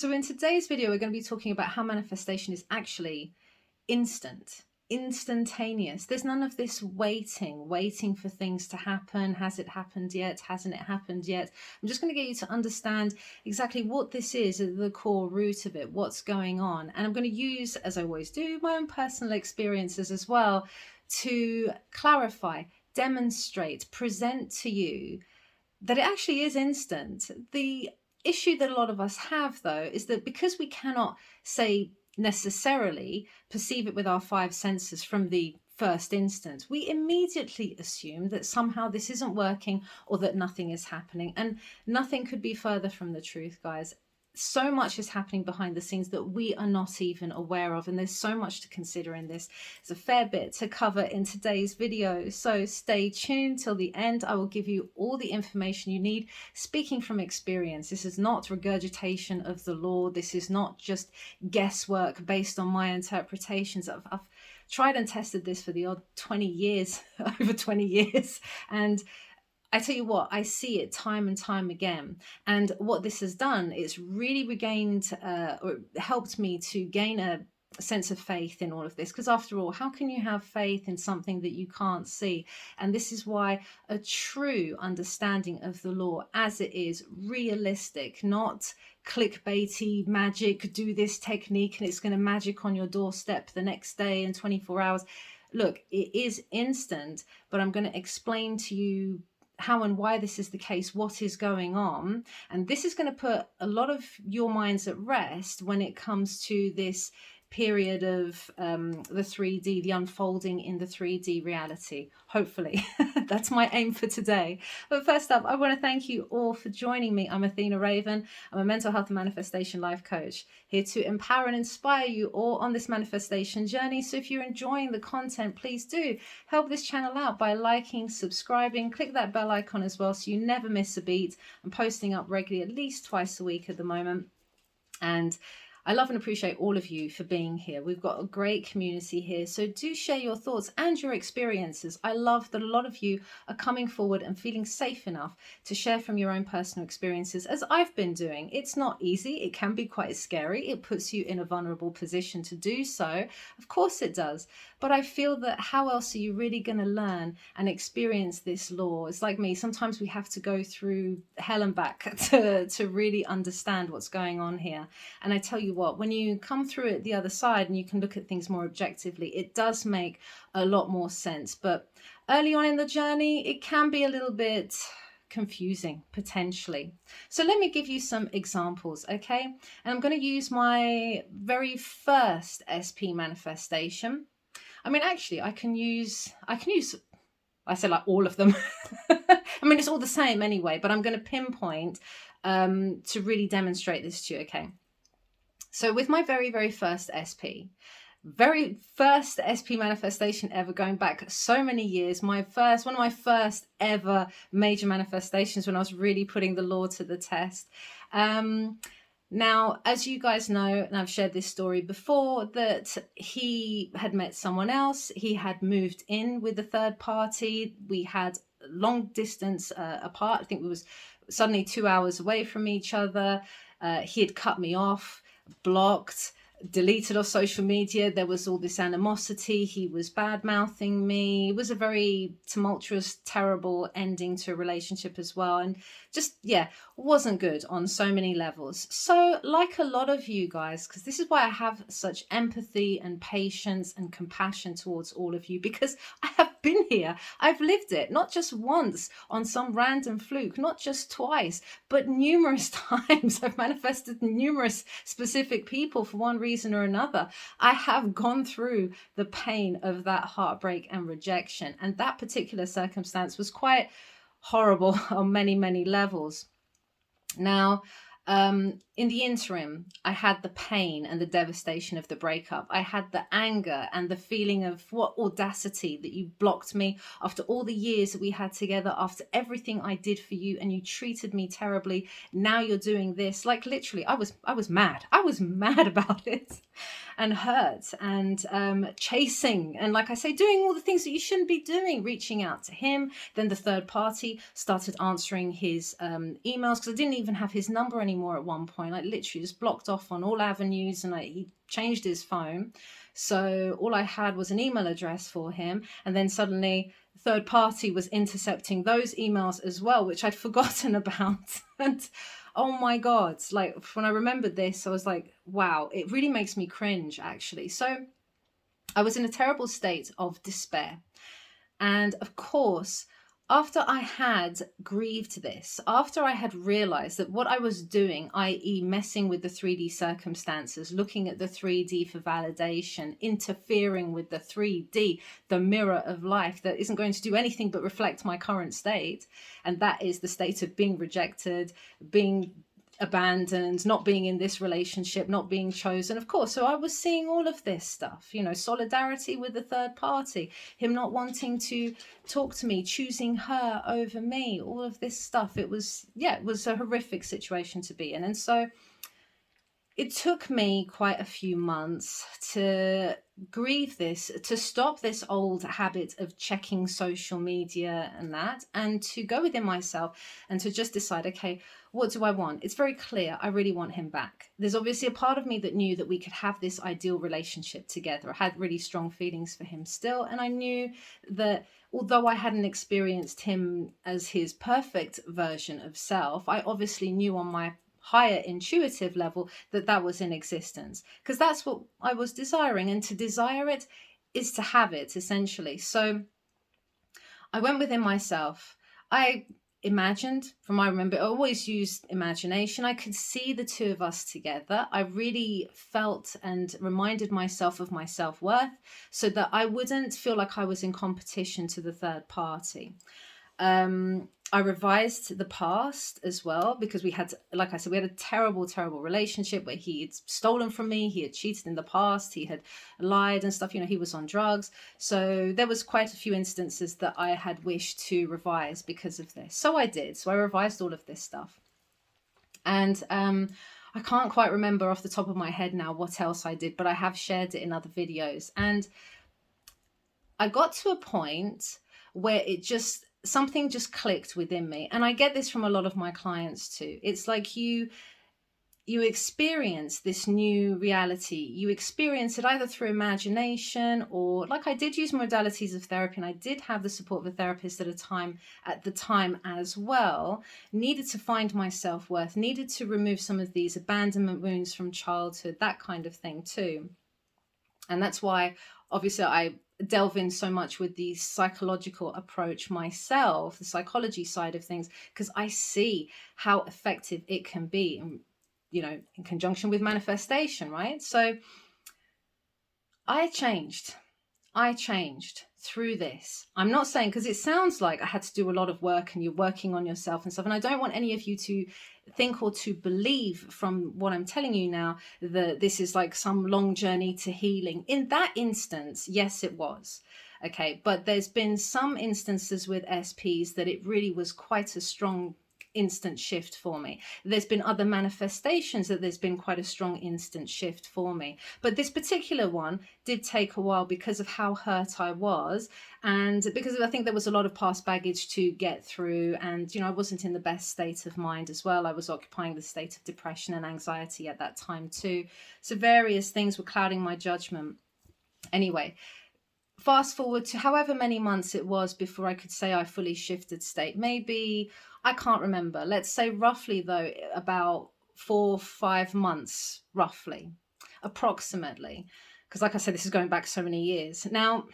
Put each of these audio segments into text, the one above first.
So in today's video, we're going to be talking about how manifestation is actually instantaneous. There's none of this waiting for things to happen. Has it happened yet? Hasn't it happened yet? I'm just going to get you to understand exactly what this is at the core root of it, what's going on. And I'm going to use, as I always do, my own personal experiences as well to clarify, demonstrate, present to you that it actually is instant. The issue that a lot of us have, though, is that because we cannot say necessarily perceive it with our five senses from the first instant, we immediately assume that somehow this isn't working or that nothing is happening. And nothing could be further from the truth, guys. So much is happening behind the scenes that we are not even aware of, and there's so much to consider in this. There's a fair bit to cover in today's video, so stay tuned till the end. I will give you all the information you need, speaking from experience. This is not regurgitation of the law. This is not just guesswork based on my interpretations. I've tried and tested this for the odd 20 years, over 20 years, and I tell you what, I see it time and time again. And what this has done is really regained or helped me to gain a sense of faith in all of this. Because after all, how can you have faith in something that you can't see? And this is why a true understanding of the law as it is, realistic, not clickbaity magic, do this technique and it's going to magic on your doorstep the next day in 24 hours. Look, it is instant, but I'm going to explain to you how and why this is the case, what is going on. And this is going to put a lot of your minds at rest when it comes to this period of the 3D, the unfolding in the 3D reality, hopefully. That's my aim for today. But first up, I want to thank you all for joining me. I'm Athena Raven. I'm a mental health and manifestation life coach, here to empower and inspire you all on this manifestation journey. So if you're enjoying the content, please do help this channel out by liking, subscribing, click that bell icon as well so you never miss a beat. I'm posting up regularly, at least twice a week at the moment. And I love and appreciate all of you for being here. We've got a great community here, so do share your thoughts and your experiences. I love that a lot of you are coming forward and feeling safe enough to share from your own personal experiences, as I've been doing. It's not easy. It can be quite scary. It puts you in a vulnerable position to do so. Of course it does. But I feel that how else are you really going to learn and experience this law? It's like me. Sometimes we have to go through hell and back to really understand what's going on here. And I tell you what, when you come through it the other side and you can look at things more objectively, it does make a lot more sense. But early on in the journey, it can be a little bit confusing, potentially. So let me give you some examples, okay? And I'm going to use my very first SP manifestation. I mean, actually, I can use, I say like all of them. I mean, it's all the same anyway, but I'm going to pinpoint to really demonstrate this to you, okay? So with my very, very first SP manifestation ever, going back so many years, one of my first ever major manifestations when I was really putting the law to the test. Now, as you guys know, and I've shared this story before, that he had met someone else. He had moved in with a third party. We had long distance apart. I think we was suddenly 2 hours away from each other. He had cut me off, blocked, deleted off social media. There was all this animosity. He was bad-mouthing me. It was a very tumultuous, terrible ending to a relationship as well. And just, yeah, wasn't good on so many levels. So like a lot of you guys, because this is why I have such empathy and patience and compassion towards all of you, because I have been here. I've lived it, not just once on some random fluke, not just twice, but numerous times. I've manifested numerous specific people for one reason or another. I have gone through the pain of that heartbreak and rejection, and that particular circumstance was quite horrible on many, many levels. Now, in the interim, I had the pain and the devastation of the breakup. I had the anger and the feeling of what audacity that you blocked me after all the years that we had together, after everything I did for you, and you treated me terribly. Now you're doing this. Like literally, I was mad. I was mad about it and hurt and chasing. And like I say, doing all the things that you shouldn't be doing, reaching out to him. Then the third party started answering his emails, because I didn't even have his number anymore. anymore at one point, like literally just blocked off on all avenues, and he changed his phone. So all I had was an email address for him. And then suddenly third party was intercepting those emails as well, which I'd forgotten about. And oh my God, like when I remembered this, I was like, wow, it really makes me cringe actually. So I was in a terrible state of despair. And of course, after I had grieved this, after I had realized that what I was doing, i.e., messing with the 3D circumstances, looking at the 3D for validation, interfering with the 3D, the mirror of life that isn't going to do anything but reflect my current state, and that is the state of being rejected, being abandoned, not being in this relationship, not being chosen, of course. So I was seeing all of this stuff, solidarity with the third party, him not wanting to talk to me, choosing her over me, all of this stuff. It was a horrific situation to be in. And so it took me quite a few months to grieve this, to stop this old habit of checking social media and to go within myself and to just decide, okay, what do I want? It's very clear. I really want him back. There's obviously a part of me that knew that we could have this ideal relationship together. I had really strong feelings for him still. And I knew that although I hadn't experienced him as his perfect version of self, I obviously knew on my higher intuitive level that was in existence, because that's what I was desiring, and to desire it is to have it, essentially. So I went within myself. I imagined, from I remember, I always used imagination. I could see the two of us together. I really felt and reminded myself of my self-worth so that I wouldn't feel like I was in competition to the third party. I revised the past as well, because we had, like I said, we had a terrible, terrible relationship where he had stolen from me. He had cheated in the past. He had lied and stuff. He was on drugs. So there was quite a few instances that I had wished to revise because of this. So I did. So I revised all of this stuff. And I can't quite remember off the top of my head now what else I did, but I have shared it in other videos. And I got to a point where something just clicked within me. And I get this from a lot of my clients too. It's like you experience this new reality. You experience it either through imagination, or like I did use modalities of therapy, and I did have the support of a therapist at the time as well. Needed to find my self-worth, needed to remove some of these abandonment wounds from childhood, that kind of thing too. And that's why obviously I delve in so much with the psychological approach myself, the psychology side of things, because I see how effective it can be, in conjunction with manifestation, right? So I changed through this. I'm not saying, because it sounds like I had to do a lot of work and you're working on yourself and stuff. And I don't want any of you to think or to believe from what I'm telling you now that this is like some long journey to healing. In that instance, yes, it was. Okay. But there's been some instances with SPs that it really was quite a strong instant shift for me. There's been other manifestations that there's been quite a strong instant shift for me. But this particular one did take a while because of how hurt I was, and because I think there was a lot of past baggage to get through, and I wasn't in the best state of mind as well. I was occupying the state of depression and anxiety at that time too. So various things were clouding my judgment. Anyway, fast forward to however many months it was before I could say I fully shifted state. Maybe, I can't remember. Let's say roughly though, about 4 or 5 months, roughly, approximately. Because like I said, this is going back so many years. Now,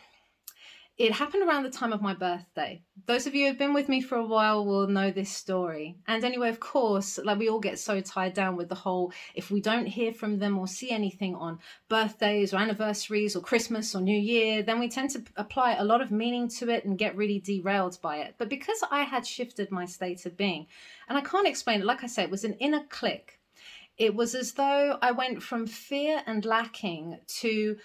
it happened around the time of my birthday. Those of you who have been with me for a while will know this story. And anyway, of course, like we all get so tied down with the whole, if we don't hear from them or see anything on birthdays or anniversaries or Christmas or New Year, then we tend to apply a lot of meaning to it and get really derailed by it. But because I had shifted my state of being, and I can't explain it, like I said, it was an inner click. It was as though I went from fear and lacking to,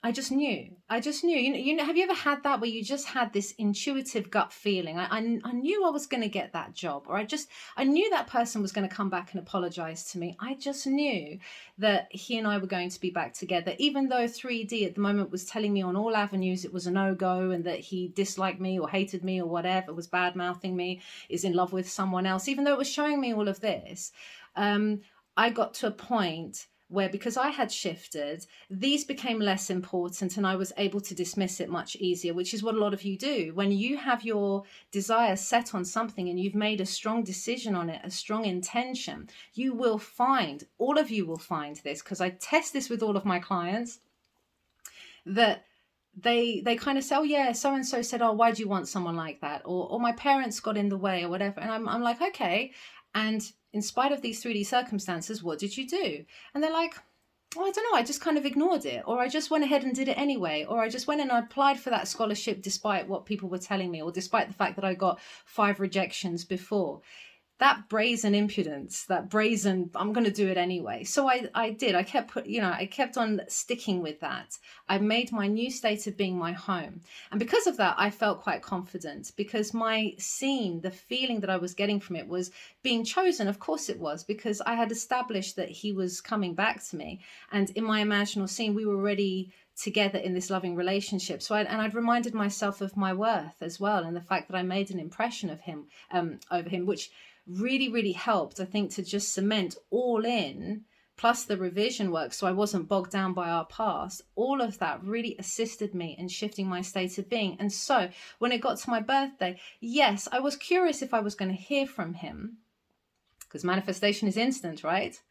I just knew. I just knew. Have you ever had that where you just had this intuitive gut feeling? I knew I was going to get that job, or I knew that person was going to come back and apologize to me. I just knew that he and I were going to be back together, even though 3D at the moment was telling me on all avenues it was a no-go, and that he disliked me or hated me or whatever, was bad-mouthing me, is in love with someone else, even though it was showing me all of this. I got to a point where, because I had shifted, these became less important and I was able to dismiss it much easier, which is what a lot of you do. When you have your desire set on something and you've made a strong decision on it, a strong intention, you will find, all of you will find this, because I test this with all of my clients, that they kind of say, oh yeah, so-and-so said, oh, why do you want someone like that? Or my parents got in the way or whatever. And I'm like, okay. And in spite of these 3D circumstances, what did you do? And they're like, oh, I don't know, I just kind of ignored it, or I just went ahead and did it anyway, or I just went and I applied for that scholarship despite what people were telling me, or despite the fact that I got 5 rejections before. That brazen impudence, that brazen, I'm going to do it anyway. So I did. I kept on sticking with that. I made my new state of being my home. And because of that, I felt quite confident, because my scene, the feeling that I was getting from it was being chosen. Of course it was, because I had established that he was coming back to me. And in my imaginal scene, we were already together in this loving relationship. So I'd reminded myself of my worth as well, and the fact that I made an impression of him, over him, which really, really helped, I think, to just cement all in, plus the revision work, so I wasn't bogged down by our past. All of that really assisted me in shifting my state of being. And so when it got to my birthday, yes, I was curious if I was going to hear from him, because manifestation is instant, right?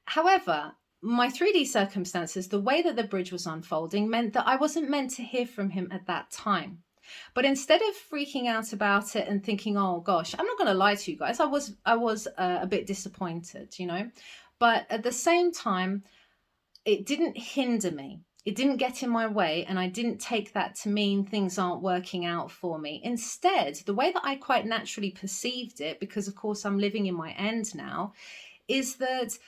However, my 3D circumstances, the way that the bridge was unfolding, meant that I wasn't meant to hear from him at that time. But instead of freaking out about it and thinking, oh gosh, I'm not going to lie to you guys, I was a bit disappointed, but at the same time, it didn't hinder me. It didn't get in my way, and I didn't take that to mean things aren't working out for me. Instead, the way that I quite naturally perceived it, because of course I'm living in my end now, is that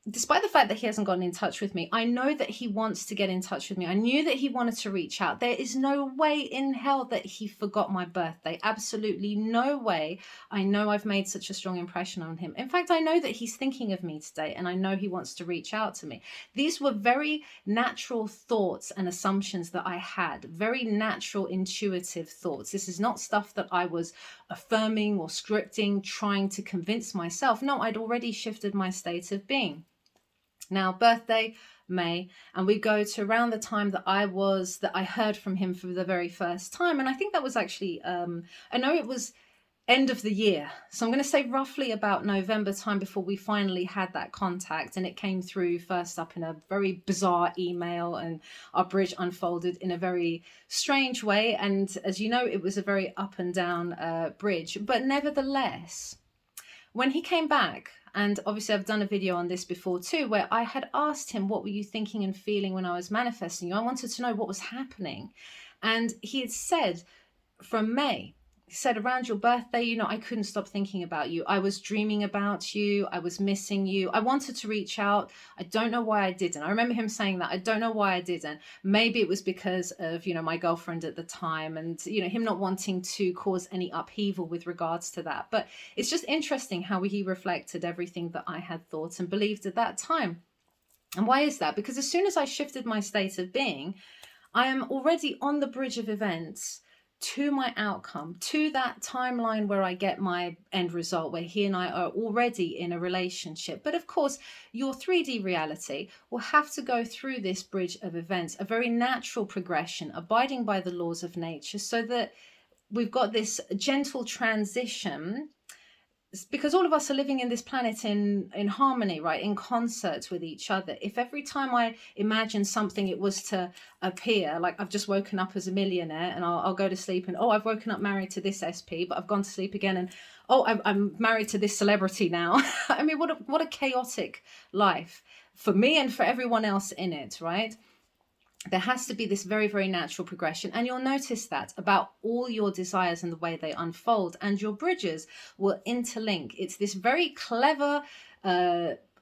despite the fact that he hasn't gotten in touch with me, I know that he wants to get in touch with me. I knew that he wanted to reach out. There is no way in hell that he forgot my birthday. Absolutely no way. I know I've made such a strong impression on him. In fact, I know that he's thinking of me today, and I know he wants to reach out to me. These were very natural thoughts and assumptions that I had, very natural, intuitive thoughts. This is not stuff that I was affirming or scripting, trying to convince myself. No, I'd already shifted my state of being. Now, birthday, May, and we go to around the time that I heard from him for the very first time. And I think that was actually, I know it was end of the year. So I'm going to say roughly about November time before we finally had that contact. And it came through first up in a very bizarre email, and our bridge unfolded in a very strange way. And as you know, it was a very up and down bridge. But nevertheless, when he came back, and obviously I've done a video on this before too, where I had asked him, what were you thinking and feeling when I was manifesting you? I wanted to know what was happening. And he had said from May, he said, around your birthday, I couldn't stop thinking about you. I was dreaming about you. I was missing you. I wanted to reach out. I don't know why I didn't. I remember him saying that. I don't know why I didn't. Maybe it was because of, my girlfriend at the time, and, him not wanting to cause any upheaval with regards to that. But it's just interesting how he reflected everything that I had thought and believed at that time. And why is that? Because as soon as I shifted my state of being, I am already on the bridge of events to my outcome, to that timeline where I get my end result, where he and I are already in a relationship. But of course, your 3D reality will have to go through this bridge of events, a very natural progression, abiding by the laws of nature, so that we've got this gentle transition, because all of us are living in this planet in harmony, right? In concert with each other. If every time I imagine something, it was to appear, like I've just woken up as a millionaire and I'll go to sleep and, oh, I've woken up married to this SP, but I've gone to sleep again and, oh, I'm married to this celebrity now. I mean, what a chaotic life for me and for everyone else in it, right? There has to be this very, very natural progression. And you'll notice that about all your desires and the way they unfold, and your bridges will interlink. It's this very clever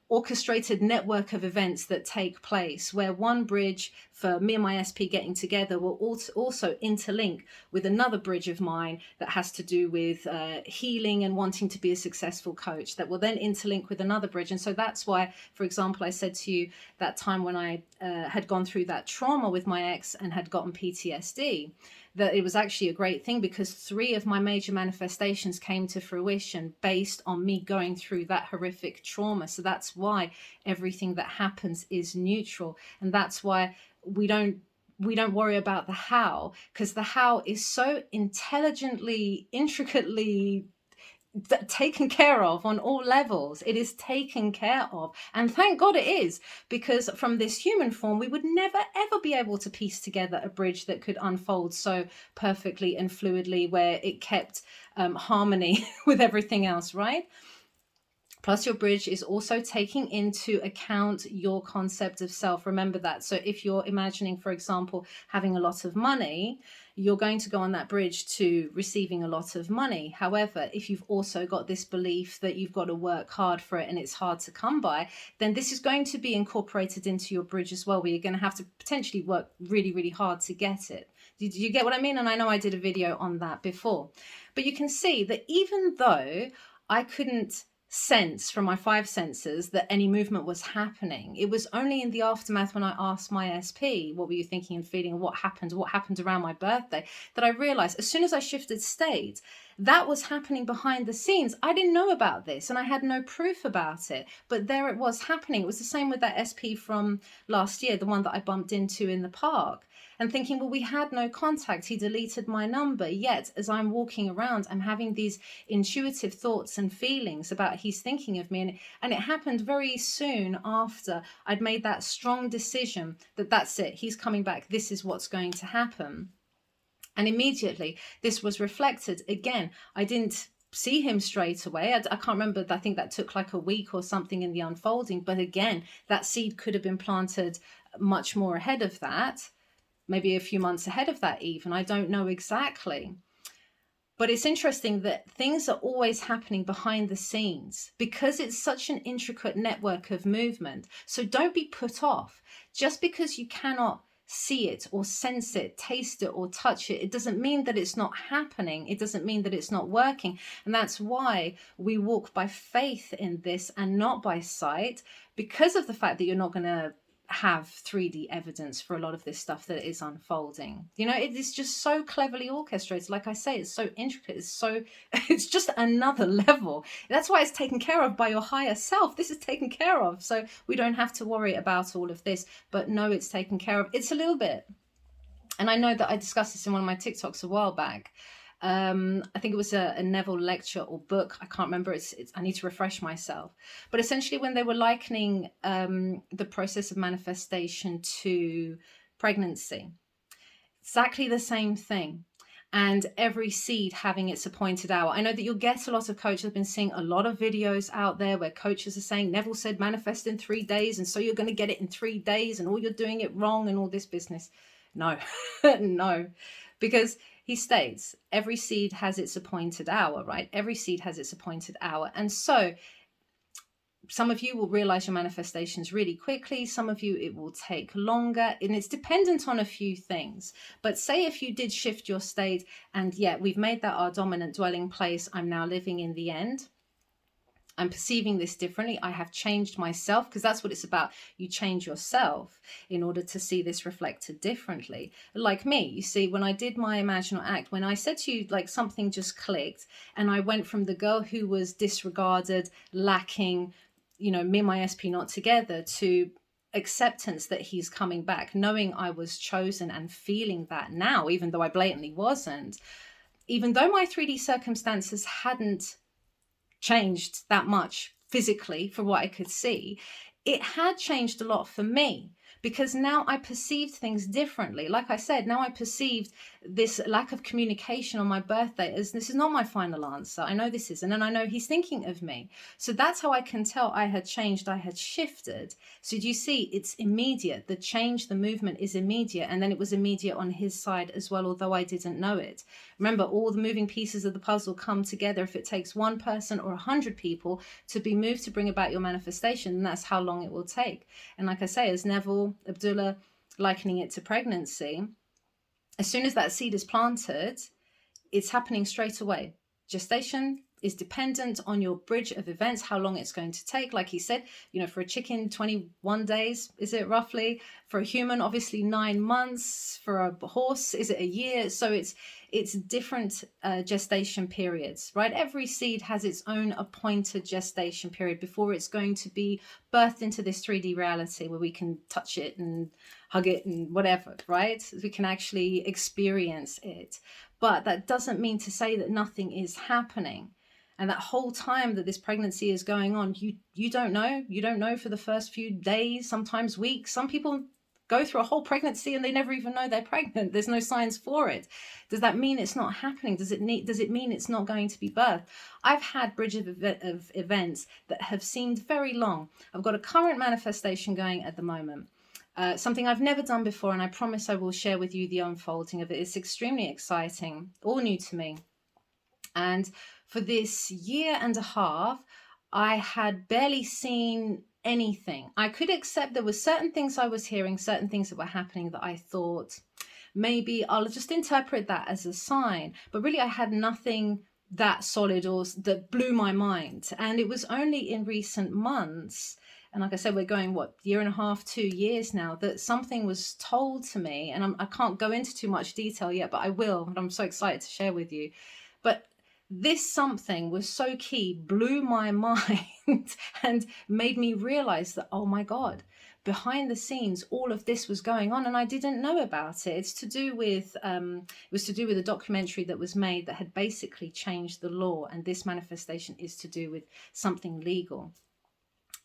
orchestrated network of events that take place, where one bridge for me and my SP getting together will also interlink with another bridge of mine that has to do with healing and wanting to be a successful coach, that will then interlink with another bridge. And so that's why, for example, I said to you that time when I had gone through that trauma with my ex and had gotten PTSD, that it was actually a great thing, because 3 of my major manifestations came to fruition based on me going through that horrific trauma. So that's why everything that happens is neutral. And that's why we don't worry about the how, because the how is so intelligently, intricately taken care of on all levels. It is taken care of, and thank God it is, because from this human form we would never ever be able to piece together a bridge that could unfold so perfectly and fluidly, where it kept harmony with everything else, right? Plus, your bridge is also taking into account your concept of self. Remember that. So if you're imagining, for example, having a lot of money, you're going to go on that bridge to receiving a lot of money. However, if you've also got this belief that you've got to work hard for it and it's hard to come by, then this is going to be incorporated into your bridge as well, where you're going to have to potentially work really, really hard to get it. Did you get what I mean? And I know I did a video on that before. But you can see that even though I couldn't sense from my 5 senses that any movement was happening, it was only in the aftermath when I asked my SP, what were you thinking and feeling, and what happened around my birthday, that I realized as soon as I shifted state, that was happening behind the scenes. I didn't know about this and I had no proof about it, but there it was happening. It was the same with that SP from last year, the one that I bumped into in the park, and thinking, well, we had no contact. He deleted my number. Yet as I'm walking around, I'm having these intuitive thoughts and feelings about he's thinking of me. And it happened very soon after I'd made that strong decision that that's it. He's coming back. This is what's going to happen. And immediately this was reflected. Again, I didn't see him straight away. I can't remember. I think that took like a week or something in the unfolding. But again, that seed could have been planted much more ahead of that. Maybe a few months ahead of that even. I don't know exactly. But it's interesting that things are always happening behind the scenes because it's such an intricate network of movement. So don't be put off. Just because you cannot see it or sense it, taste it or touch it, it doesn't mean that it's not happening. It doesn't mean that it's not working. And that's why we walk by faith in this and not by sight, because of the fact that you're not going to have 3D evidence for a lot of this stuff that is unfolding. You know, it is just so cleverly orchestrated. Like I say, it's so intricate. It's just another level. That's why it's taken care of by your higher self. This is taken care of. So we don't have to worry about all of this, but no, it's taken care of. It's a little bit. And I know that I discussed this in one of my TikToks a while back. I think it was a Neville lecture or book. I can't remember. I need to refresh myself. But essentially, when they were likening the process of manifestation to pregnancy, exactly the same thing. And every seed having its appointed hour. I know that you'll get a lot of coaches. I've been seeing a lot of videos out there where coaches are saying, Neville said manifest in 3 days. And so you're going to get it in 3 days and all you're doing it wrong and all this business. No, no, because he states every seed has its appointed hour, right? Every seed has its appointed hour. And so some of you will realize your manifestations really quickly. Some of you, it will take longer, and it's dependent on a few things. But say if you did shift your state and we've made that our dominant dwelling place. I'm now living in the end. I'm perceiving this differently. I have changed myself, because that's what it's about. You change yourself in order to see this reflected differently. Like me, you see, when I did my imaginal act, when I said to you, like something just clicked and I went from the girl who was disregarded, lacking, me and my SP not together, to acceptance that he's coming back, knowing I was chosen and feeling that now, even though I blatantly wasn't, even though my 3D circumstances hadn't changed that much physically for what I could see, it had changed a lot for me, because now I perceived things differently. Like I said, now I perceived this lack of communication on my birthday as this is not my final answer. I know this isn't, and I know he's thinking of me. So that's how I can tell I had changed, I had shifted. So do you see, it's immediate. The change, the movement is immediate. And then it was immediate on his side as well, although I didn't know it. Remember, all the moving pieces of the puzzle come together. If it takes one person or 100 people to be moved to bring about your manifestation, then that's how long it will take. And like I say, as Neville Abdullah likening it to pregnancy, as soon as that seed is planted, it's happening straight away. Gestation is dependent on your bridge of events, how long it's going to take. Like he said, for a chicken, 21 days, is it roughly? For a human, obviously 9 months. For a horse, is it a year? So it's different gestation periods, right? Every seed has its own appointed gestation period before it's going to be birthed into this 3D reality where we can touch it and hug it and whatever, right? We can actually experience it. But that doesn't mean to say that nothing is happening. And that whole time that this pregnancy is going on, you don't know. You don't know for the first few days, sometimes weeks. Some people go through a whole pregnancy and they never even know they're pregnant. There's no signs for it. Does that mean it's not happening? Does it mean it's not going to be birthed? I've had bridge of events that have seemed very long. I've got a current manifestation going at the moment. Something I've never done before, and I promise I will share with you the unfolding of it. It's extremely exciting, all new to me. And for this year and a half, I had barely seen anything. I could accept there were certain things I was hearing, certain things that were happening that I thought, maybe I'll just interpret that as a sign. But really, I had nothing that solid or that blew my mind. And it was only in recent months, and like I said, we're going, year and a half, 2 years now, that something was told to me. And I can't go into too much detail yet, but I will. And I'm so excited to share with you. But this something was so key, blew my mind and made me realize that, oh my God, behind the scenes, all of this was going on and I didn't know about it. It's to do with, it was to do with a documentary that was made that had basically changed the law. And this manifestation is to do with something legal.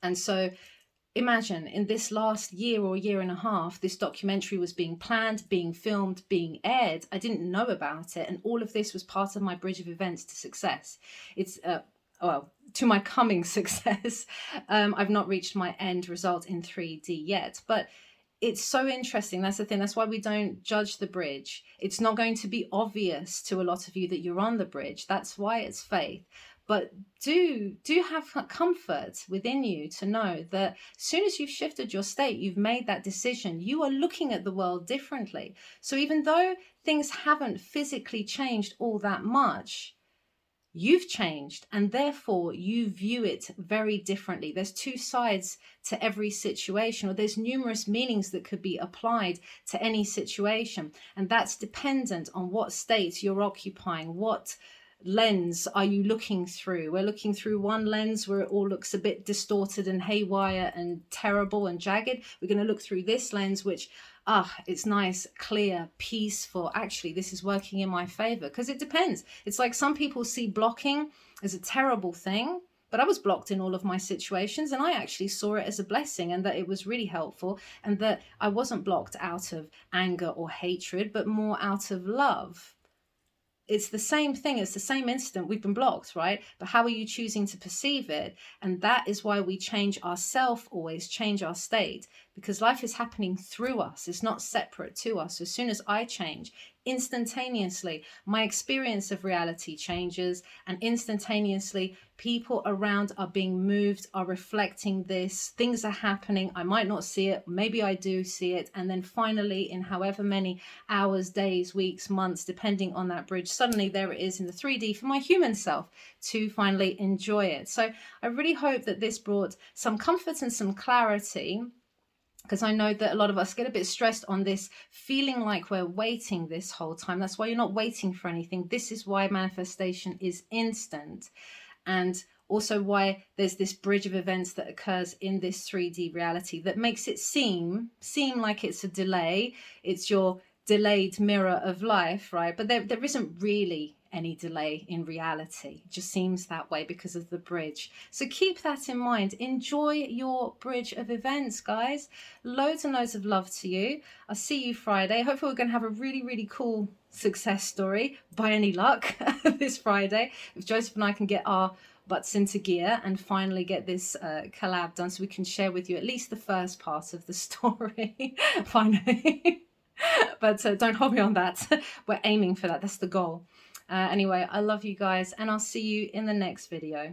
And so imagine in this last year or year and a half, this documentary was being planned, being filmed, being aired. I didn't know about it. And all of this was part of my bridge of events to success. It's, to my coming success. I've not reached my end result in 3D yet, but it's so interesting. That's the thing. That's why we don't judge the bridge. It's not going to be obvious to a lot of you that you're on the bridge. That's why it's faith. But do have comfort within you to know that as soon as you've shifted your state, you've made that decision, you are looking at the world differently. So even though things haven't physically changed all that much, you've changed and therefore you view it very differently. There's two sides to every situation, or there's numerous meanings that could be applied to any situation. And that's dependent on what state you're occupying, what lens are you looking through. We're looking through one lens where it all looks a bit distorted and haywire and terrible and jagged. We're going to look through this lens, which it's nice, clear, peaceful. Actually, this is working in my favor, because it depends. It's like some people see blocking as a terrible thing, but I was blocked in all of my situations and I actually saw it as a blessing, and that it was really helpful, and that I wasn't blocked out of anger or hatred, but more out of love. It's the same thing. It's the same incident. We've been blocked, right? But how are you choosing to perceive it? And that is why we change ourselves, always change our state, because life is happening through us. It's not separate to us. As soon as I change, instantaneously, my experience of reality changes, and instantaneously, people around are being moved, are reflecting this. Things are happening. I might not see it. Maybe I do see it. And then finally, in however many hours, days, weeks, months, depending on that bridge, suddenly there it is in the 3D for my human self to finally enjoy it. So I really hope that this brought some comfort and some clarity, because I know that a lot of us get a bit stressed on this, feeling like we're waiting this whole time. That's why you're not waiting for anything. This is why manifestation is instant. And also why there's this bridge of events that occurs in this 3D reality that makes it seem like it's a delay. It's your delayed mirror of life, right? But there isn't really any delay in reality. It just seems that way because of the bridge. So keep that in mind. Enjoy your bridge of events, guys. Loads and loads of love to you. I'll see you Friday. Hopefully we're going to have a really, really cool success story, by any luck, this Friday. If Joseph and I can get our butts into gear and finally get this collab done so we can share with you at least the first part of the story finally. But don't hold me on that. We're aiming for that. That's the goal. Anyway, I love you guys, and I'll see you in the next video.